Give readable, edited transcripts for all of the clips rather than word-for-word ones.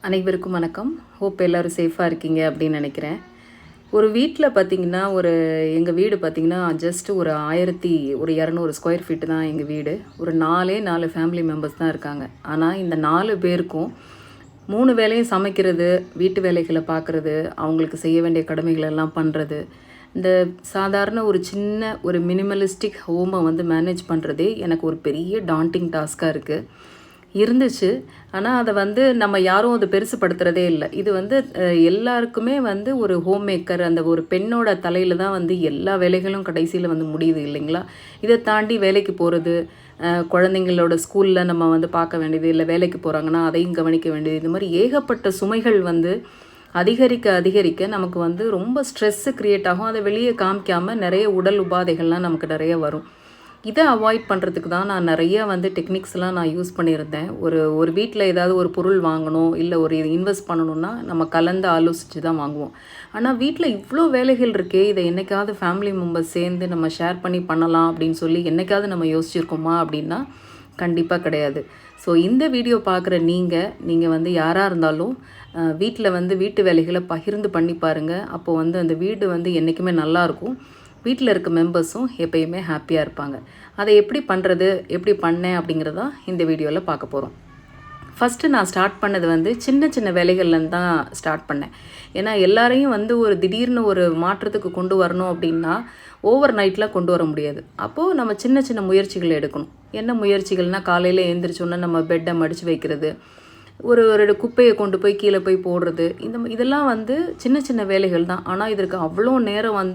அனைவருக்கும் வணக்கம். ஹோப் எல்லோரும் சேஃபாக இருக்கீங்க அப்படின்னு நினைக்கிறேன். ஒரு வீட்டில் பார்த்திங்கன்னா, எங்கள் வீடு பார்த்திங்கன்னா ஜஸ்ட் ஒரு 1200 ஸ்கொயர் ஃபீட்டு தான் எங்கள் வீடு. ஒரு 4 ஃபேமிலி மெம்பர்ஸ் தான் இருக்காங்க. ஆனால் இந்த 4 பேருக்கும் 3 வேளையும் சமைக்கிறது, வீட்டு வேலைகளை பார்க்குறது, அவங்களுக்கு செய்ய வேண்டிய கடமைகள் எல்லாம் பண்ணுறது, இந்த சாதாரண ஒரு சின்ன ஒரு மினிமலிஸ்டிக் ஹோமை மேனேஜ் பண்ணுறதே எனக்கு ஒரு பெரிய டாண்டிங் டாஸ்க்காக இருந்துச்சு. ஆனால் அதை நம்ம யாரும் அதை பெருசுப்படுத்துகிறதே இல்லை. இது எல்லாருக்குமே ஒரு ஹோம் மேக்கர், அந்த ஒரு பெண்ணோட தலையில் தான் எல்லா வேலைகளும் கடைசியில் முடியுது இல்லைங்களா? இதை தாண்டி வேலைக்கு போகிறது, குழந்தைங்களோட ஸ்கூலில் நம்ம பார்க்க வேண்டியது, இல்லை வேலைக்கு போகிறாங்கன்னா அதையும் கவனிக்க வேண்டியது, இது மாதிரி ஏகப்பட்ட சுமைகள் அதிகரிக்க நமக்கு ரொம்ப ஸ்ட்ரெஸ்ஸு க்ரியேட் ஆகும். அதை வெளியே காமிக்காமல் நிறைய உடல் உபாதைகள்லாம் நமக்கு நிறைய வரும். இதை அவாய்ட் பண்ணுறதுக்கு தான் நான் நிறைய டெக்னிக்ஸ்லாம் நான் யூஸ் பண்ணியிருந்தேன். ஒரு வீட்டில் ஏதாவது ஒரு பொருள் வாங்கணும், இல்லை ஒரு இன்வெஸ்ட் பண்ணணுன்னா நம்ம கலந்து ஆலோசித்து தான் வாங்குவோம். ஆனால் வீட்டில் இவ்வளோ வேலைகள் இருக்கே, இதை என்றைக்காவது ஃபேமிலி மெம்பர்ஸ் சேர்ந்து நம்ம ஷேர் பண்ணி பண்ணலாம் அப்படின்னு சொல்லி என்றைக்காவது நம்ம யோசிச்சிருக்கோமா அப்படின்னா கண்டிப்பாக கிடையாது. ஸோ இந்த வீடியோ பார்க்குற நீங்கள் யாராக இருந்தாலும் வீட்டில் வீட்டு வேலைகளை பகிர்ந்து பண்ணி பாருங்கள். அப்போது அந்த வீடு என்றைக்குமே நல்லாயிருக்கும். வீட்டில் இருக்க மெம்பர்ஸும் எப்பயுமே ஹாப்பியாக இருப்பாங்க. அதை எப்படி பண்ணுறது, எப்படி பண்ணேன் அப்படிங்கிறதா இந்த வீடியோவில் பார்க்க போகிறோம். ஃபஸ்ட்டு நான் ஸ்டார்ட் பண்ணது சின்ன சின்ன வேலைகள்லேருந்து தான் ஸ்டார்ட் பண்ணேன். ஏன்னா எல்லாரையும் ஒரு திடீர்னு ஒரு மாற்றத்துக்கு கொண்டு வரணும் அப்படின்னா ஓவர் நைட்டில் கொண்டு வர முடியாது. அப்போது நம்ம சின்ன சின்ன முயற்சிகள் எடுக்கணும். என்ன முயற்சிகள்னால், காலையில் எழுந்திரிச்சோன்னே நம்ம பெட்டை மடித்து வைக்கிறது, ஒரு குப்பையை கொண்டு போய் கீழே போய் போடுறது, இதெல்லாம் சின்ன சின்ன வேலைகள் தான். ஆனால் இதற்கு அவ்வளோ நேரம்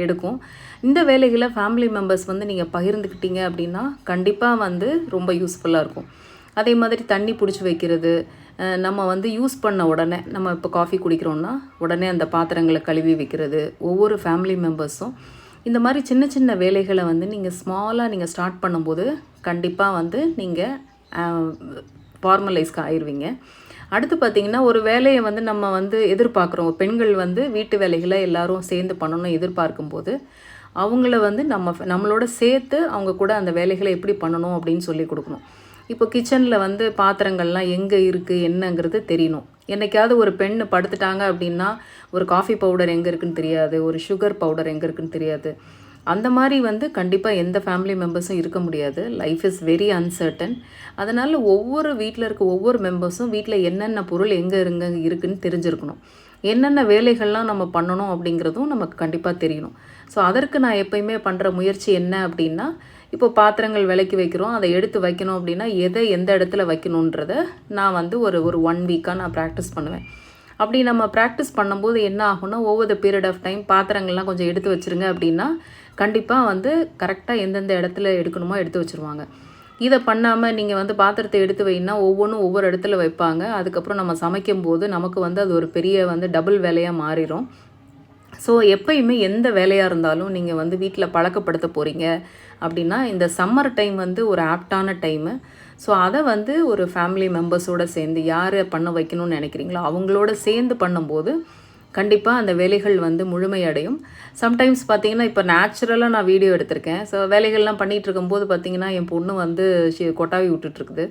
எடுக்கும். இந்த வேலைகளை ஃபேமிலி மெம்பர்ஸ் நீங்கள் பகிர்ந்துக்கிட்டீங்க அப்படின்னா கண்டிப்பாக ரொம்ப யூஸ்ஃபுல்லாக இருக்கும். அதே மாதிரி தண்ணி பிடிச்சி வைக்கிறது, நம்ம யூஸ் பண்ண உடனே, நம்ம இப்போ காஃபி குடிக்கிறோன்னா உடனே அந்த பாத்திரங்களை கழுவி வைக்கிறது, ஒவ்வொரு ஃபேமிலி மெம்பர்ஸும் இந்த மாதிரி சின்ன சின்ன வேலைகளை நீங்கள் ஸ்மாலாக ஸ்டார்ட் பண்ணும்போது கண்டிப்பாக நீங்கள் ஃபார்மலைஸ்க்கு ஆயிடுவீங்க. அடுத்து பார்த்திங்கன்னா, ஒரு வேலையை நம்ம எதிர்பார்க்குறோம். பெண்கள் வீட்டு வேலைகளை எல்லோரும் சேர்ந்து பண்ணணும்னு எதிர்பார்க்கும்போது அவங்கள நம்மளோட சேர்த்து அவங்க கூட அந்த வேலைகளை எப்படி பண்ணணும் அப்படின்னு சொல்லி கொடுக்கணும். இப்போ கிச்சனில் பாத்திரங்கள்லாம் எங்கே இருக்குது என்னங்கிறது தெரியணும். என்றைக்காவது ஒரு பெண் படுத்துட்டாங்க அப்படின்னா ஒரு காஃபி பவுடர் எங்கே இருக்குதுன்னு தெரியாது, ஒரு சுகர் பவுடர் எங்கே இருக்குதுன்னு தெரியாது. அந்த மாதிரி கண்டிப்பாக எந்த ஃபேமிலி மெம்பர்ஸும் இருக்க முடியாது. Life is very uncertain. அதனால் ஒவ்வொரு வீட்டில் இருக்க ஒவ்வொரு மெம்பர்ஸும் வீட்டில் என்னென்ன பொருள் எங்கே இருக்குதுன்னு தெரிஞ்சிருக்கணும். என்னென்ன வேலைகள்லாம் நம்ம பண்ணணும் அப்படிங்கிறதும் நமக்கு கண்டிப்பாக தெரியணும். ஸோ அதற்கு நான் எப்போயுமே பண்ணுற முயற்சி என்ன அப்படின்னா, இப்போ பாத்திரங்கள் விலைக்கு வைக்கிறோம், அதை எடுத்து வைக்கணும் அப்படின்னா எதை எந்த இடத்துல வைக்கணுன்றதை நான் ஒரு 1 வீக்காக நான் ப்ராக்டிஸ் பண்ணுவேன். அப்படி நம்ம ப்ராக்டிஸ் பண்ணும்போது என்ன ஆகும்னா, ஒவ்வொரு பீரியட் ஆஃப் டைம் பாத்திரங்கள்லாம் கொஞ்சம் எடுத்து வச்சுருங்க அப்படின்னா கண்டிப்பாக கரெக்டாக எந்தெந்த இடத்துல எடுக்கணுமோ எடுத்து வச்சுருவாங்க. இதை பண்ணாமல் நீங்கள் பாத்திரத்தை எடுத்து வைன்னா ஒவ்வொன்றும் ஒவ்வொரு இடத்துல வைப்பாங்க. அதுக்கப்புறம் நம்ம சமைக்கும்போது நமக்கு அது ஒரு பெரிய டபுள் வேலையாக மாறிடும். ஸோ எப்பயுமே எந்த வேலையாக இருந்தாலும் நீங்கள் வீட்டில் பழக்கப்படுத்த போகிறீங்க அப்படின்னா இந்த சம்மர் டைம் ஒரு ஆப்டான டைமு. ஸோ அதை ஒரு ஃபேமிலி மெம்பர்ஸோடு சேர்ந்து யாரை பண்ண வைக்கணும்னு நினைக்கிறீங்களோ அவங்களோட சேர்ந்து பண்ணும்போது கண்டிப்பாக அந்த வேலைகள் முழுமையடையும். சம்டைம்ஸ் பார்த்திங்கன்னா, இப்போ நேச்சுரலாக நான் வீடியோ எடுத்திருக்கேன். ஸோ வேலைகள்லாம் பண்ணிகிட்டு இருக்கும்போது பார்த்திங்கன்னா என் பொண்ணு கொட்டாவி விட்டுட்ருக்குது.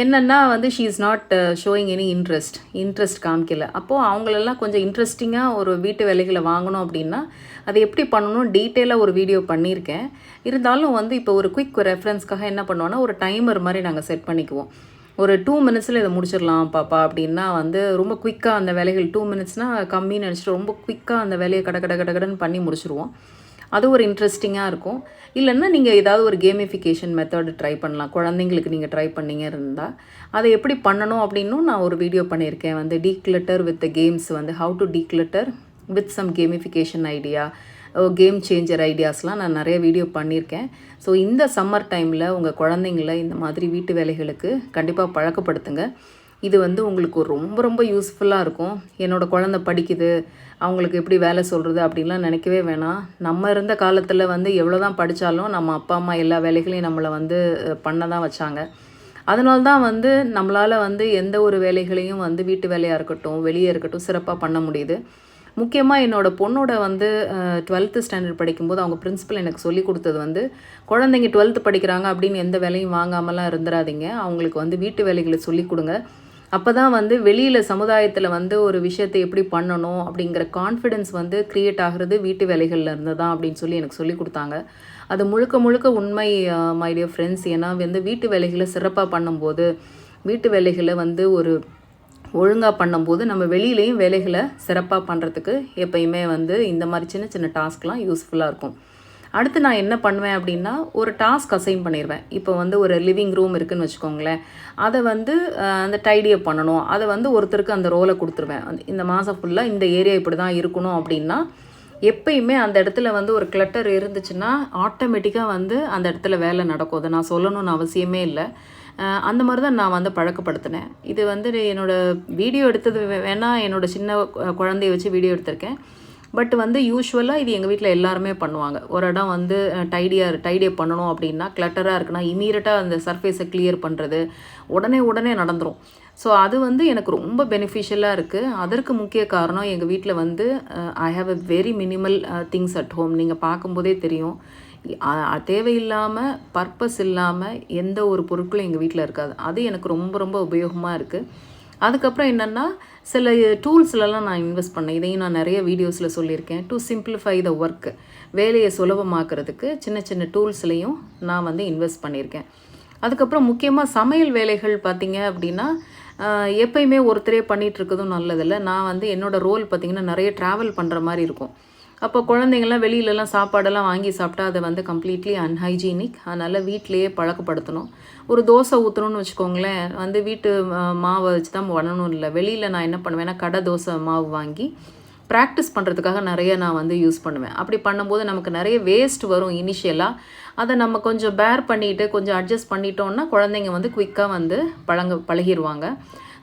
என்னென்னா she is not showing any interest காமிக்கல. அப்போது அவங்களெல்லாம் கொஞ்சம் இன்ட்ரெஸ்டிங்காக ஒரு வீட்டு வேலைகளை வாங்கணும் அப்படின்னா அதை எப்படி பண்ணணும் டீட்டெயிலாக ஒரு வீடியோ பண்ணியிருக்கேன். இருந்தாலும் இப்போ ஒரு குயிக் ரெஃபரன்ஸ்க்காக என்ன பண்ணுவோன்னா, ஒரு டைமர் மாதிரி நாங்கள் செட் பண்ணிக்குவோம். ஒரு 2 மினிட்ஸில் இதை முடிச்சிடலாம் பாப்பா அப்படின்னா ரொம்ப குயிக்காக அந்த வேலைகள் 2 மினிட்ஸ்னால் கம்மின்னு நினச்சிட்டு ரொம்ப குயிக்காக அந்த வேலையை கடன்னு பண்ணி முடிச்சுருவோம். அது ஒரு இன்ட்ரெஸ்டிங்காக இருக்கும். இல்லைன்னா நீங்கள் ஏதாவது ஒரு கேமிஃபிகேஷன் மெத்தட் ட்ரை பண்ணலாம். குழந்தைங்களுக்கு நீங்கள் ட்ரை பண்ணிங்க இருந்தால் அதை எப்படி பண்ணணும் அப்படின்னும் நான் ஒரு வீடியோ பண்ணியிருக்கேன். Declutter with games, how to declutter with some gamification idea, game changer ஐடியாஸ்லாம் நான் நிறைய வீடியோ பண்ணியிருக்கேன். ஸோ இந்த சம்மர் டைமில் உங்கள் குழந்தைங்கள இந்த மாதிரி வீட்டு வேலைகளுக்கு கண்டிப்பாக பழக்கப்படுத்துங்க. இது உங்களுக்கு ரொம்ப ரொம்ப யூஸ்ஃபுல்லாக இருக்கும். என்னோடய குழந்தை படிக்குது, அவங்களுக்கு எப்படி வேலை சொல்கிறது அப்படின்லாம் நினைக்கவே வேணாம். நம்ம இருந்த காலத்தில் எவ்வளோ தான் படித்தாலும் நம்ம அப்பா அம்மா எல்லா வேலைகளையும் நம்மளை பண்ண தான் வச்சாங்க. அதனால தான் நம்மளால் எந்த ஒரு வேலைகளையும் வீட்டு வேலையாக இருக்கட்டும் வெளியே இருக்கட்டும் சிறப்பாக பண்ண முடியுது. முக்கியமாக என்னோடய பொண்ணோட 12th ஸ்டாண்டர்ட் படிக்கும்போது அவங்க பிரின்சிபல் எனக்கு சொல்லி கொடுத்தது குழந்தைங்க 12th படிக்கிறாங்க அப்படின்னு எந்த வேலையும் வாங்காமலாம் இருந்துடாதீங்க. அவங்களுக்கு வீட்டு வேலைகளை சொல்லி கொடுங்க. அப்போ தான் வந்து வெளியில் சமுதாயத்தில் வந்து ஒரு விஷயத்தை எப்படி பண்ணணும் அப்படிங்கிற கான்ஃபிடென்ஸ் வந்து க்ரியேட் ஆகிறது வீட்டு வேலைகளில் இருந்து தான் அப்படின்னு சொல்லி எனக்கு சொல்லி கொடுத்தாங்க. அது முழுக்க முழுக்க உண்மை மை டியர் ஃப்ரெண்ட்ஸ். ஏன்னா வந்து வீட்டு வேலைகளை சிறப்பாக பண்ணும்போது, வீட்டு வேலைகளை வந்து ஒரு ஒழுங்காக பண்ணும்போது நம்ம வெளியிலையும் வேலைகளை சிறப்பாக பண்ணுறதுக்கு எப்பயுமே வந்து இந்த மாதிரி சின்ன சின்ன டாஸ்க்லாம் யூஸ்ஃபுல்லாக இருக்கும். அடுத்து நான் என்ன பண்ணுவேன் அப்படின்னா, ஒரு டாஸ்க் அசைன் பண்ணிடுவேன். இப்போ வந்து ஒரு லிவிங் ரூம் இருக்குதுன்னு வச்சுக்கோங்களேன், அதை வந்து அந்த டைடியப் பண்ணணும். அதை வந்து ஒருத்தருக்கு அந்த ரோலை கொடுத்துருவேன். இந்த மாதம் ஃபுல்லாக இந்த ஏரியா இப்படி தான் இருக்கணும் அப்படின்னா, எப்பயுமே அந்த இடத்துல வந்து ஒரு கிளட்டர் இருந்துச்சுன்னா ஆட்டோமேட்டிக்காக வந்து அந்த இடத்துல வேலை நடக்கும். அதை நான் சொல்லணும்னு அவசியமே இல்லை. அந்த மாதிரி தான் நான் வந்து பழக்கப்படுத்தினேன். இது வந்து என்னோடய வீடியோ எடுத்தது வேணால் என்னோடய சின்ன குழந்தைய வச்சு வீடியோ எடுத்திருக்கேன். பட் வந்து யூஸ்வலாக இது எங்கள் வீட்டில் எல்லாருமே பண்ணுவாங்க. ஒரு இடம் வந்து டைடியப் பண்ணணும் அப்படின்னா, கிளட்டராக இருக்குன்னா இமீடியட்டாக அந்த சர்ஃபேஸை கிளியர் பண்ணுறது உடனே நடந்துடும். ஸோ அது வந்து எனக்கு ரொம்ப பெனிஃபிஷியலாக இருக்குது. அதற்கு முக்கிய காரணம் எங்கள் வீட்டில் வந்து I have a very minimal things at home. நீங்கள் பார்க்கும்போதே தெரியும். தேவையில்லாமல் பர்பஸ் இல்லாமல் எந்த ஒரு பொருட்களும் எங்கள் வீட்டில் இருக்காது. அது எனக்கு ரொம்ப உபயோகமாக இருக்குது. அதுக்கப்புறம் என்னென்னா, சில டூல்ஸ்லலாம் நான் இன்வெஸ்ட் பண்ணேன். இதையும் நான் நிறைய வீடியோஸில் சொல்லியிருக்கேன். டு சிம்பிளிஃபை த ஒர்க், வேலையை சுலபமாக்குறதுக்கு சின்ன டூல்ஸ்லையும் நான் வந்து இன்வெஸ்ட் பண்ணியிருக்கேன். அதுக்கப்புறம் முக்கியமாக சமையல் வேலைகள் பார்த்திங்க அப்படின்னா, எப்பயுமே ஒருத்தரே பண்ணிகிட்ருக்கதும் நல்லதில்லை. நான் வந்து என்னோடய ரோல் பார்த்திங்கன்னா நிறைய ட்ராவல் பண்ணுற மாதிரி இருக்கும். அப்போ குழந்தைங்கள்லாம் வெளியிலலாம் சாப்பாடெல்லாம் வாங்கி சாப்பிட்டா அதை வந்து கம்ப்ளீட்லி அன்ஹைஜீனிக். அதனால் வீட்டிலையே பழக்கப்படுத்தணும். ஒரு தோசை ஊற்றணும்னு வச்சுக்கோங்களேன், வந்து வீட்டு மாவை வச்சு தான் பண்ணணும் இல்லை. வெளியில் நான் என்ன பண்ணுவேன்னா, கடை தோசை மாவு வாங்கி ப்ராக்டிஸ் பண்ணுறதுக்காக நிறைய நான் வந்து யூஸ் பண்ணுவேன். அப்படி பண்ணும்போது நமக்கு நிறைய வேஸ்ட் வரும் இனிஷியலாக. அதை நம்ம கொஞ்சம் பேர் பண்ணிவிட்டு கொஞ்சம் அட்ஜஸ்ட் பண்ணிட்டோன்னா குழந்தைங்க வந்து குயிக்காக வந்து பழகிடுவாங்க.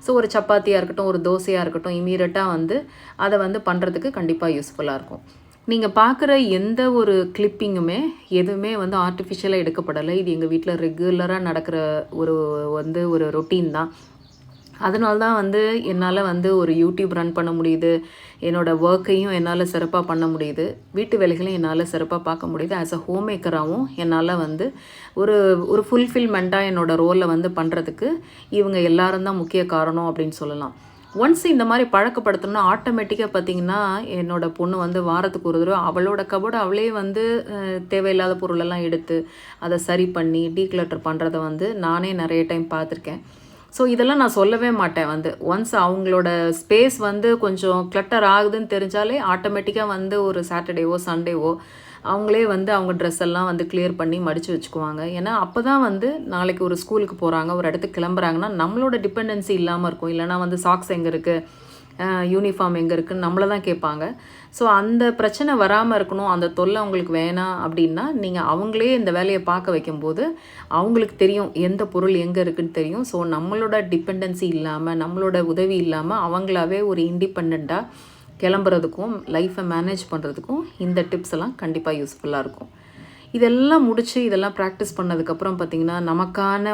ஸோ ஒரு சப்பாத்தியாக இருக்கட்டும், ஒரு தோசையாக இருக்கட்டும், இமீடியட்டாக வந்து அதை வந்து பண்ணுறதுக்கு கண்டிப்பாக யூஸ்ஃபுல்லாக இருக்கும். நீங்கள் பார்க்குற எந்த ஒரு கிளிப்பிங்குமே எதுவுமே வந்து ஆர்டிஃபிஷியலாக எடுக்கப்படலை. இது எங்கள் வீட்டில் ரெகுலராக நடக்கிற ஒரு ரொட்டீன் தான். அதனால தான் வந்து என்னால் வந்து ஒரு யூடியூப் ரன் பண்ண முடியுது. என்னோடய ஒர்க்கையும் என்னால் சிறப்பாக பண்ண முடியுது. வீட்டு வேலைகளையும் என்னால் சிறப்பாக பார்க்க முடியுது. ஆஸ் அ ஹோம் மேக்கராகவும் என்னால் வந்து ஒரு ஃபுல்ஃபில்மெண்ட்டாக என்னோடய ரோலை வந்து பண்ணுறதுக்கு இவங்க எல்லாரும் தான் முக்கிய காரணம் அப்படின்னு சொல்லலாம். ஒன்ஸ் இந்த மாதிரி பழக்கப்படுத்தணும்னா ஆட்டோமேட்டிக்காக பார்த்திங்கன்னா, என்னோடய பொண்ணு வந்து வாரத்துக்கு ஒரு தடவை அவளோட கபோர்டை அவளே வந்து தேவையில்லாத பொருளெல்லாம் எடுத்து அதை சரி பண்ணி டீக்ளட்டர் பண்ணுறத வந்து நானே நிறைய டைம் பார்த்துருக்கேன். ஸோ இதெல்லாம் நான் சொல்லவே மாட்டேன். வந்து ஒன்ஸ் அவங்களோட ஸ்பேஸ் வந்து கொஞ்சம் கிளட்டர் ஆகுதுன்னு தெரிஞ்சாலே ஆட்டோமேட்டிக்காக வந்து ஒரு சாட்டர்டேவோ சண்டேவோ அவங்களே வந்து அவங்க ட்ரெஸ் எல்லாம் வந்து கிளியர் பண்ணி மடித்து வச்சுக்குவாங்க. ஏன்னா அப்போ தான் வந்து நாளைக்கு ஒரு ஸ்கூலுக்கு போகிறாங்க, ஒரு இடத்துக்கு கிளம்புறாங்கன்னா நம்மளோட டிபெண்டன்சி இல்லாமல் இருக்கும். இல்லைனா வந்து சாக்ஸ் எங்கே இருக்குது, யூனிஃபார்ம் எங்கே இருக்குதுன்னு நம்மளை தான் கேட்பாங்க. ஸோ அந்த பிரச்சனை வராமல் இருக்கணும், அந்த தொல்லை அவங்களுக்கு வேணாம் அப்படின்னா நீங்கள் அவங்களே இந்த வேலையை பார்க்க வைக்கும்போது அவங்களுக்கு தெரியும் எந்த பொருள் எங்கே இருக்குதுன்னு தெரியும். ஸோ நம்மளோட டிபெண்டன்சி இல்லாமல், நம்மளோட உதவி இல்லாமல் அவங்களாவே ஒரு இண்டிபெண்ட்டாக கிளம்புறதுக்கும் லைஃப்பை மேனேஜ் பண்ணுறதுக்கும் இந்த டிப்ஸ் எல்லாம் கண்டிப்பாக யூஸ்ஃபுல்லாக இருக்கும். இதெல்லாம் முடித்து இதெல்லாம் ப்ராக்டிஸ் பண்ணதுக்கப்புறம் பார்த்திங்கன்னா, நமக்கான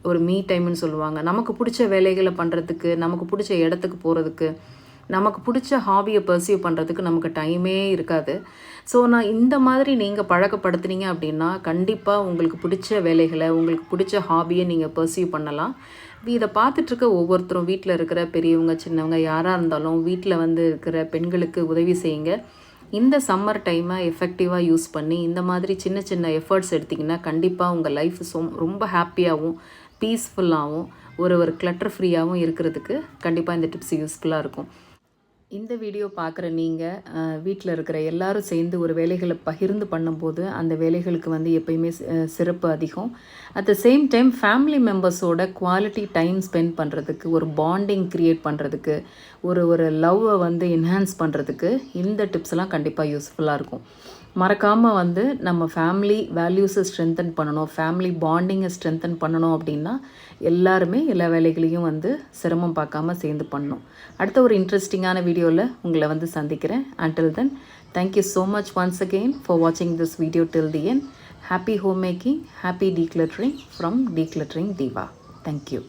ஒரு மீ டைம்னு சொல்லுவாங்க. நமக்கு பிடிச்ச வேலைகளை பண்ணுறதுக்கு, நமக்கு பிடிச்ச இடத்துக்கு போகிறதுக்கு, நமக்கு பிடிச்ச ஹாபியை பர்சியூ பண்ணுறதுக்கு நமக்கு டைமே இருக்காது. ஸோ நான் இந்த மாதிரி நீங்கள் பழக்கப்படுத்துனீங்க அப்படின்னா கண்டிப்பாக உங்களுக்கு பிடிச்ச வேலைகளை, உங்களுக்கு பிடிச்ச ஹாபியை நீங்கள் பர்சியூ பண்ணலாம். இதை பார்த்துட்ருக்க ஒவ்வொருத்தரும் வீட்டில் இருக்கிற பெரியவங்க சின்னவங்க யாராக இருந்தாலும் வீட்டில் வந்து இருக்கிற பெண்களுக்கு உதவி செய்யுங்க. இந்த சம்மர் டைமை எஃபெக்டிவாக யூஸ் பண்ணி இந்த மாதிரி சின்ன சின்ன எஃபர்ட்ஸ் எடுத்திங்கன்னா கண்டிப்பாக உங்கள் லைஃப் ரொம்ப ஹாப்பியாகவும் பீஸ்ஃபுல்லாகவும் ஒரு கிளட்டர் ஃப்ரீயாகவும் இருக்கிறதுக்கு கண்டிப்பாக இந்த டிப்ஸ் யூஸ்ஃபுல்லாக இருக்கும். இந்த வீடியோ பார்க்குற நீங்கள் வீட்டில் இருக்கிற எல்லாரும் சேர்ந்து ஒரு வேலைகளை பகிர்ந்து பண்ணும்போது அந்த வேலைகளுக்கு வந்து எப்பயுமே சிறப்பு அதிகம். At the same time family மெம்பர்ஸோட குவாலிட்டி டைம் ஸ்பெண்ட் பண்ணுறதுக்கு, ஒரு பாண்டிங் க்ரியேட் பண்ணுறதுக்கு, ஒரு லவ்வை வந்து என்ஹான்ஸ் பண்ணுறதுக்கு இந்த டிப்ஸ்லாம் கண்டிப்பாக யூஸ்ஃபுல்லாக இருக்கும். மறக்காமல் வந்து நம்ம ஃபேமிலி வேல்யூஸை ஸ்ட்ரென்தன் பண்ணணும், ஃபேமிலி பாண்டிங்கை ஸ்ட்ரென்தன் பண்ணணும் அப்படின்னா எல்லாருமே எல்லா வேலைகளையும் வந்து சிரமம் பார்க்காம சேர்ந்து பண்ணணும். அடுத்த ஒரு இன்ட்ரெஸ்டிங்கான வீடியோவில் உங்களை வந்து சந்திக்கிறேன். Until then, thank you so much once again for watching this video till the end. Happy homemaking, happy decluttering from Decluttering Diva. Thank you.